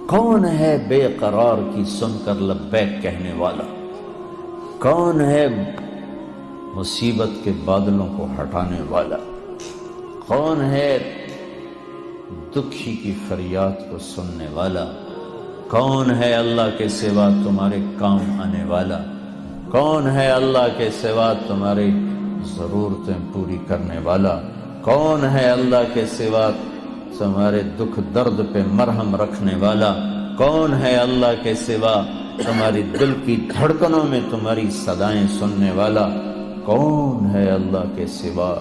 کون ہے بے قرار کی سن کر لبیک کہنے والا؟ کون ہے مصیبت کے بادلوں کو ہٹانے والا؟ کون ہے دکھی کی فریاد کو سننے والا؟ کون ہے اللہ کے سوا تمہارے کام آنے والا؟ کون ہے اللہ کے سوا تمہاری ضرورتیں پوری کرنے والا؟ کون ہے اللہ کے سوا تمہارے دکھ درد پہ مرہم رکھنے والا؟ کون ہے اللہ کے سوا تمہاری دل کی دھڑکنوں میں تمہاری صدائیں سننے والا؟ کون ہے اللہ کے سوا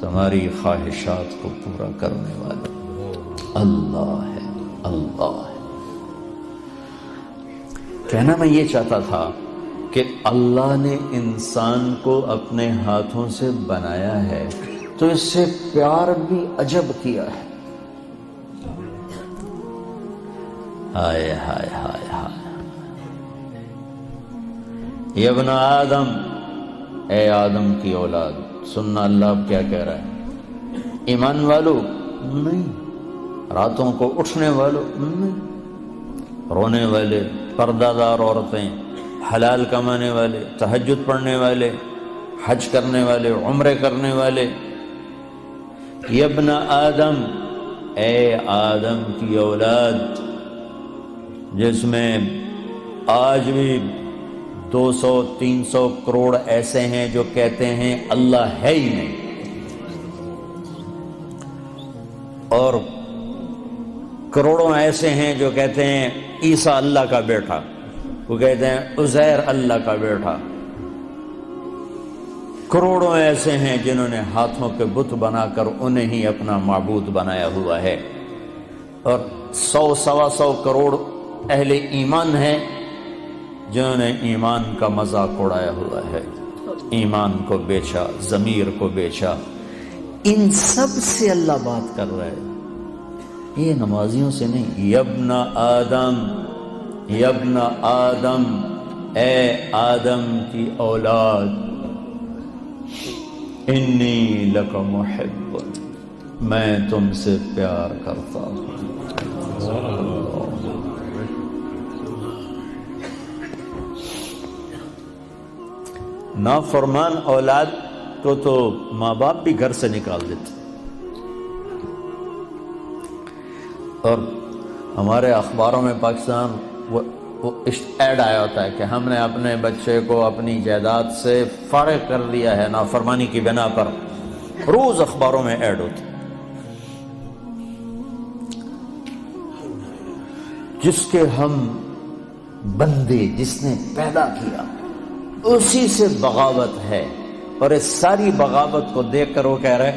تمہاری خواہشات کو پورا کرنے والا؟ اللہ ہے، اللہ ہے۔ کہنا میں یہ چاہتا تھا کہ اللہ نے انسان کو اپنے ہاتھوں سے بنایا ہے تو اس سے پیار بھی عجب کیا ہے۔ ہائے ہائے ہائے ہائے، یہ ابن آدم، اے آدم کی اولاد، سننا اللہ اب کیا کہہ رہا ہے؟ ایمان والو نہیں، راتوں کو اٹھنے والو نہیں، رونے والے، پردہ دار عورتیں، حلال کمانے والے، تہجد پڑھنے والے، حج کرنے والے، عمرے کرنے والے۔ یا ابن آدم، اے آدم کی اولاد، جس میں آج بھی 200-300 کروڑ ایسے ہیں جو کہتے ہیں اللہ ہے ہی نہیں، اور کروڑوں ایسے ہیں جو کہتے ہیں عیسیٰ اللہ کا بیٹا، وہ کہتے ہیں عزیر اللہ کا بیٹا۔ کروڑوں ایسے ہیں جنہوں نے ہاتھوں کے بت بنا کر انہیں ہی اپنا معبود بنایا ہوا ہے، اور 100-125 کروڑ اہل ایمان ہیں جنہوں نے ایمان کا مذاق اڑایا ہوا ہے، ایمان کو بیچا، ضمیر کو بیچا۔ ان سب سے اللہ بات کر رہا ہے، یہ نمازیوں سے نہیں۔ یا ابن آدم، یا ابن آدم، اے آدم کی اولاد، انی لک محب، میں تم سے پیار کرتا ہوں۔ نافرمان اولاد کو تو ماں باپ بھی گھر سے نکال دیتے، اور ہمارے اخباروں میں پاکستان وہ ایڈ آیا ہوتا ہے کہ ہم نے اپنے بچے کو اپنی جائیداد سے فارغ کر دیا ہے نافرمانی کی بنا پر، روز اخباروں میں ایڈ ہوتا ہے۔ جس کے ہم بندے، جس نے پیدا کیا، اسی سے بغاوت ہے، اور اس ساری بغاوت کو دیکھ کر وہ کہہ رہے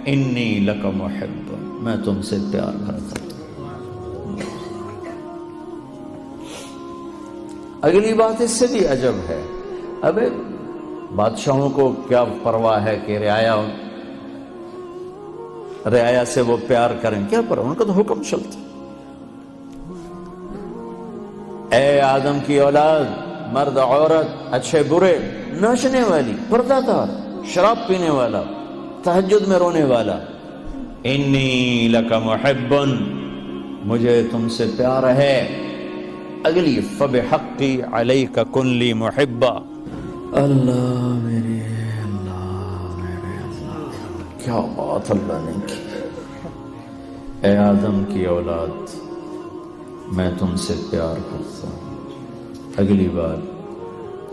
انی لک محب، میں تم سے پیار کرتا ہوں۔ اگلی بات اس سے بھی عجب ہے، ابے بادشاہوں کو کیا پرواہ ہے کہ رعایا سے وہ پیار کریں، کیا پرواہ، ان کا تو حکم چلتا۔ اے آدم کی اولاد، مرد عورت، اچھے برے، ناچنے والی، پردہ دار، شراب پینے والا، تہجد میں رونے والا، انی لک محب، مجھے تم سے پیار ہے۔ اگلی فبحقی علیک کن لی محبا، اللہ میرے اللہ، کیا بات اللہ نے کی۔ اے آدم کی اولاد، میں تم سے پیار کرتا ہوں۔ اگلی بات،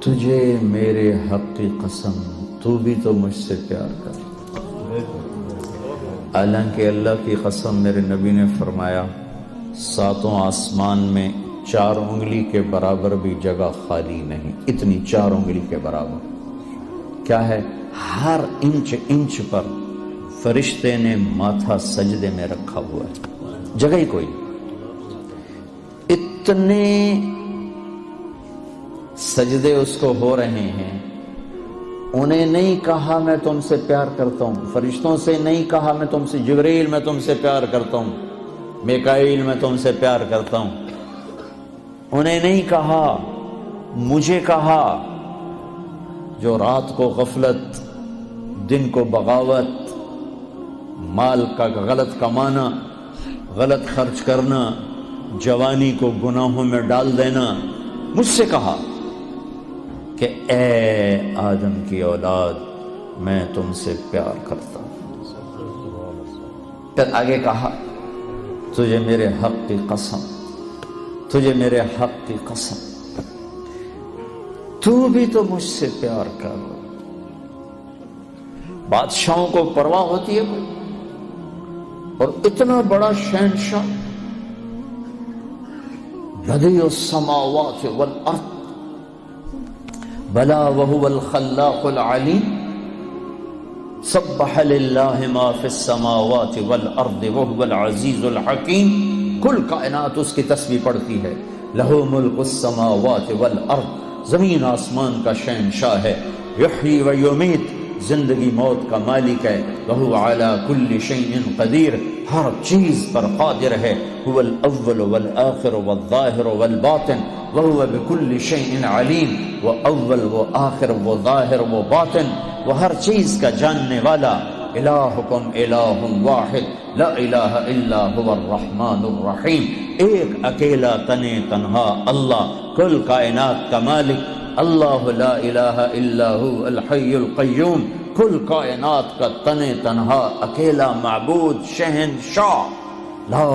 تجھے میرے حق کی قسم، تو بھی تو مجھ سے پیار کر۔ حالانکہ اللہ کی قسم، میرے نبی نے فرمایا 7 آسمان میں 4 انگلی کے برابر بھی جگہ خالی نہیں، اتنی 4 انگلی کے برابر کیا ہے؟ ہر انچ پر فرشتے نے ماتھا سجدے میں رکھا ہوا ہے، جگہ ہی کوئی۔ اتنے سجدے اس کو ہو رہے ہیں، انہیں نہیں کہا میں تم سے پیار کرتا ہوں، فرشتوں سے نہیں کہا میں تم سے، جبریل میں تم سے پیار کرتا ہوں، میکائیل میں تم سے پیار کرتا ہوں، انہیں نہیں کہا، مجھے کہا۔ جو رات کو غفلت، دن کو بغاوت، مال کا غلط کمانا، غلط خرچ کرنا، جوانی کو گناہوں میں ڈال دینا، مجھ سے کہا کہ اے آدم کی اولاد میں تم سے پیار کرتا ہوں۔ پھر آگے کہا تجھے میرے حق کی قسم، تجھے میرے حق کی قسم، تو بھی تو مجھ سے پیار کر۔ بادشاہوں کو پرواہ ہوتی ہے کوئی؟ اور اتنا بڑا شہنشاہ، بدیع السماوات والارض، بلا وهو الخلاق العلیم، سبح للہ ما فی السماوات والارض وهو العزیز الحکیم۔ کل کائنات اس کی تسبیح پڑھتی ہے۔ لہ ملک السماوات والارض، زمین آسمان کا شہنشاہ ہے۔ یحیی و یمیت، زندگی موت کا مالک ہے۔ وہو علی کل شیء قدیر، ہر چیز پر قادر ہے۔ هو الاول والآخر والظاہر والباطن وہو بکل شیء علیم، وہ اول وہ آخر وہ ظاہر وہ باطن، وہ ہر چیز کا جاننے والا۔ الہکم الہ واحد لا الہ الا هو الرحمن الرحیم، ایک اکیلا تنہا اللہ، کل کائنات کا مالک اللہ، لا الہ الا هو الحی القیوم، کل کائنات کا تنہا اکیلا معبود شہنشاہ، لا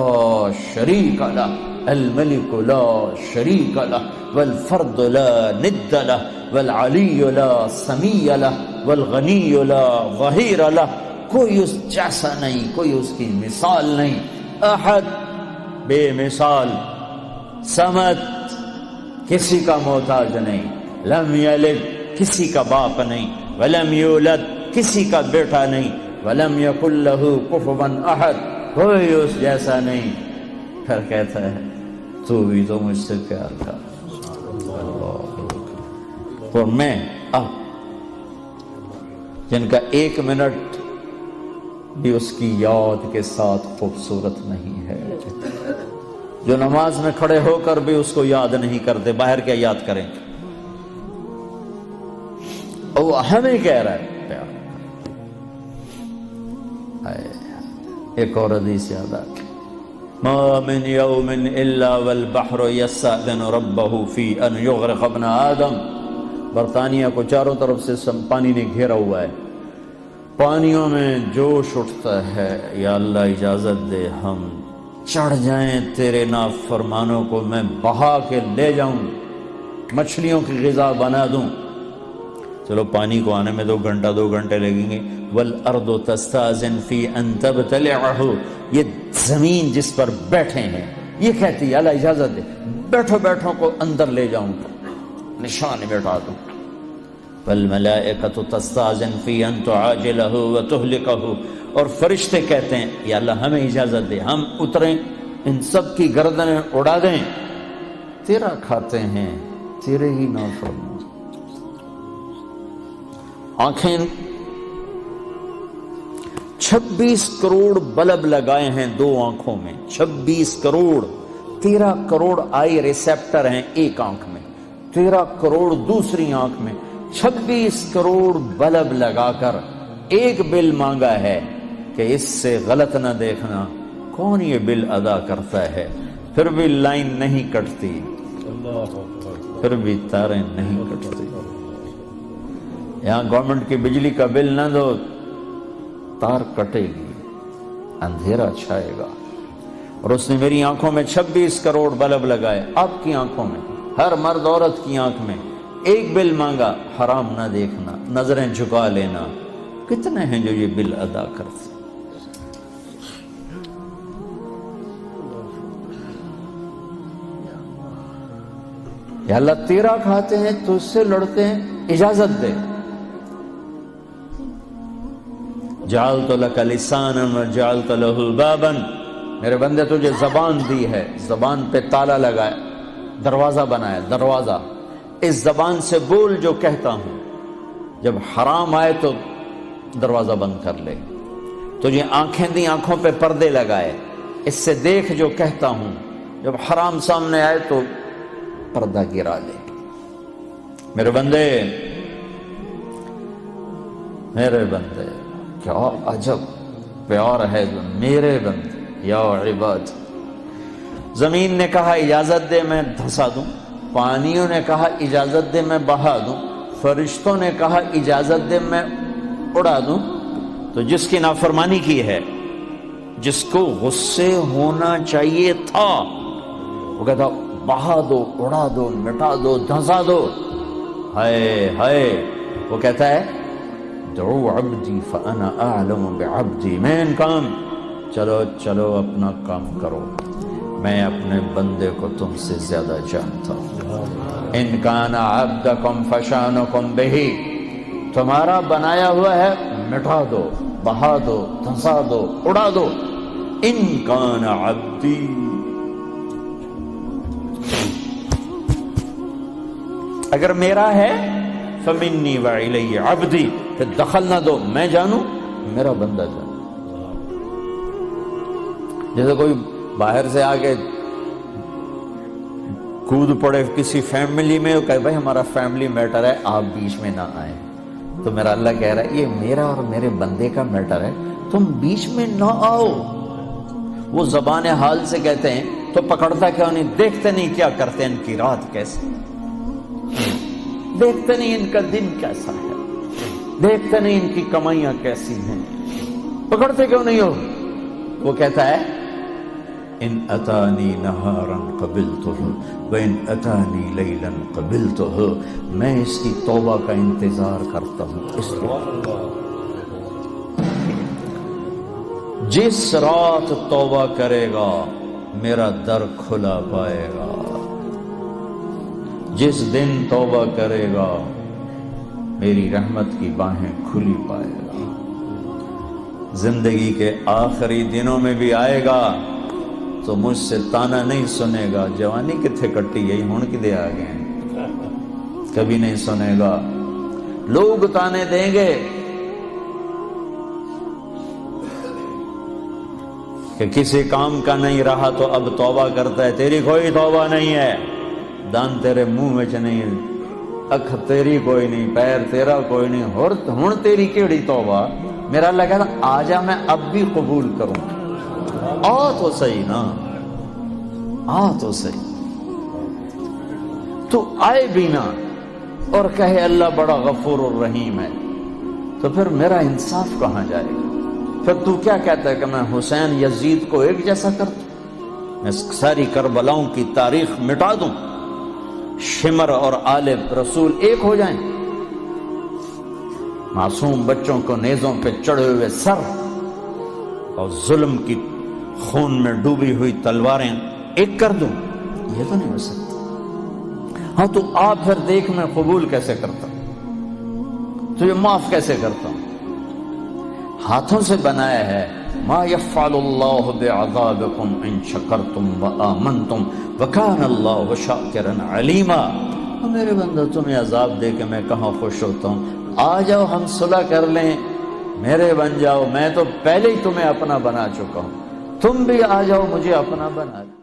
شریک لہ، الملک لا شریک لہ، والفرد لا ند لہ، والعلی لا سمیع لہ، والغنی لا ظہیر لہ، کوئی اس جیسا نہیں، کوئی اس کی مثال نہیں۔ احد، بے مثال، صمد، کسی کا محتاج نہیں، لم یلد، کسی کا باپ نہیں، ولم یولد، کسی کا بیٹا نہیں، ولم یکن لہ کفوا احد، کوئی اس جیسا نہیں۔ پھر کہتا ہے تو بھی تو مجھ سے پیار کر۔ اور میں اب جن کا ایک منٹ بھی اس کی یاد کے ساتھ خوبصورت نہیں ہے، جو نماز میں کھڑے ہو کر بھی اس کو یاد نہیں کرتے، باہر کیا یاد کریں؟ اور وہ ہمیں کہہ رہا ہے پیار۔ ایک اور حدیث یاد آ گئی، ما من یوم الا والبحر یستأذن ربہ فی ان یغرق ابن آدم۔ برطانیہ کو چاروں طرف سے پانی نے گھیرا ہوا ہے، پانیوں میں جوش اٹھتا ہے، یا اللہ اجازت دے ہم چڑھ جائیں تیرے نافرمانوں کو میں بہا کے لے جاؤں، مچھلیوں کی غذا بنا دوں۔ چلو پانی کو آنے میں 2 گھنٹے لگیں گے۔ والارض تستأذن فی ان تبتلعہ، یہ زمین جس پر بیٹھے ہیں یہ کہتی ہے اللہ اجازت دے بیٹھو کو اندر لے جاؤں، نشان بیٹھا دوں۔ والملائکۃ تستأذن فی ان تعاجلہ وتہلکہ، اور فرشتے کہتے ہیں یا اللہ ہمیں اجازت دے ہم اتریں، ان سب کی گردنیں اڑا دیں، تیرا کھاتے ہیں، تیرے ہی نافرمان۔ آنکھیں 26 کروڑ بلب لگائے ہیں 2 آنکھوں میں، 26 کروڑ، 13 کروڑ آئی ریسیپٹر ہیں ایک آنکھ میں، 13 کروڑ دوسری آنکھ میں، 26 کروڑ بلب لگا کر ایک بل مانگا ہے کہ اس سے غلط نہ دیکھنا۔ کون یہ بل ادا کرتا ہے؟ پھر بھی لائن نہیں کٹتی، پھر بھی تاریں نہیں کٹتی۔ یہاں گورنمنٹ کی بجلی کا بل نہ دو، تار کٹے گی، اندھیرا چھائے گا۔ اور اس نے میری آنکھوں میں 26 کروڑ بلب لگائے، آپ کی آنکھوں میں، ہر مرد عورت کی آنکھ میں ایک بل مانگا، حرام نہ دیکھنا، نظریں جھکا لینا۔ کتنے ہیں جو یہ بل ادا کرتے؟ یا اللہ تیرا کھاتے ہیں تو اس سے لڑتے ہیں، اجازت دے۔ جعلت لک لسانا وجعلت له بابا، میرے بندے تجھے زبان دی ہے، زبان پہ تالا لگایا، دروازہ بنایا، دروازہ، اس زبان سے بول جو کہتا ہوں، جب حرام آئے تو دروازہ بند کر لے۔ تجھے آنکھیں دی، آنکھوں پہ پردے لگائے، اس سے دیکھ جو کہتا ہوں، جب حرام سامنے آئے تو پردہ گرا دے۔ میرے بندے، میرے بندے، کیا عجب پیار ہے میرے بندے۔ یا عباد زمین نے کہا اجازت دے میں دھسا دوں، پانیوں نے کہا اجازت دے میں بہا دوں، فرشتوں نے کہا اجازت دے میں اڑا دوں، تو جس کی نافرمانی کی ہے، جس کو غصے ہونا چاہیے تھا، وہ کہتا بہا دو، اڑا دو، مٹا دو، دھسا دو، ہائے ہائے، وہ کہتا ہے دعو عبدی فانا اعلم بعبدی، مین کام، چلو چلو اپنا کام کرو، میں اپنے بندے کو تم سے زیادہ جانتا ہوں۔ ان کان عبدکم فشانکم بہی، تمہارا بنایا ہوا ہے مٹا دو، بہا دو، دھسا دو، اڑا دو، ان کان عبدی، اگر میرا ہے فمنی وعلی عبدی، پھر دخل نہ دو، میں جانوں میرا بندہ جانو۔ جیسے کوئی باہر سے آگے کود پڑے کسی فیملی میں، وہ کہے بھائی ہمارا فیملی میٹر ہے، آپ بیچ میں نہ آئیں، تو میرا اللہ کہہ رہا ہے یہ میرا اور میرے بندے کا میٹر ہے، تم بیچ میں نہ آؤ۔ وہ زبان حال سے کہتے ہیں تو پکڑتا کیوں نہیں، دیکھتے نہیں کیا کرتے ان کی رات کیسی، دیکھتے نہیں ان کا دن کیسا ہے، دیکھتے نہیں ان کی کمائیاں کیسی ہیں، پکڑتے کیوں نہیں ہو؟ وہ کہتا ہے ان اتانی نہارا قبلتہ وان اتانی لیلا قبلتہ، میں اس کی توبہ کا انتظار کرتا ہوں، اس جس رات توبہ کرے گا میرا در کھلا پائے گا، جس دن توبہ کرے گا میری رحمت کی باہیں کھلی پائے گا، زندگی کے آخری دنوں میں بھی آئے گا تو مجھ سے تانا نہیں سنے گا، جوانی کتھے کٹی گئی ہون کدے آ گئے، کبھی نہیں سنے گا، لوگ تانے دیں گے کہ کسی کام کا نہیں رہا تو اب توبہ کرتا ہے، تیری کوئی توبہ نہیں ہے، دان تیرے منہ میں نہیں، اکھ تیری کوئی نہیں، پیر تیرا کوئی نہیں، ہن تیری کیڑی توبہ؟ میرا اللہ کہتا آ جا، میں اب بھی قبول کروں، آ تو صحیح نا، آ تو صحیح، تو آئے بھی نا اور کہے اللہ بڑا غفور الرحیم ہے، تو پھر میرا انصاف کہاں جائے گا؟ پھر تو کیا کہتا ہے کہ میں حسین یزید کو ایک جیسا کر دوں، میں ساری کربلاؤں کی تاریخ مٹا دوں، شمر اور آل رسول ایک ہو جائیں، معصوم بچوں کو نیزوں پہ چڑھے ہوئے سر اور ظلم کی خون میں ڈوبی ہوئی تلواریں ایک کر دوں، یہ تو نہیں ہو سکتا۔ ہاں تو آپ پھر دیکھ میں قبول کیسے کرتا ہوں، تجھے معاف کیسے کرتا ہوں، ہاتھوں سے بنایا ہے، ما یفعل اللہ بعذابکم ان شکرتم وآمنتم وکان اللہ شاکرا علیما۔ میرے بندہ تمہیں عذاب دے کے میں کہاں خوش ہوتا ہوں، آ جاؤ ہم صلح کر لیں، میرے بن جاؤ، میں تو پہلے ہی تمہیں اپنا بنا چکا ہوں، تم بھی آ جاؤ مجھے اپنا بنا لو۔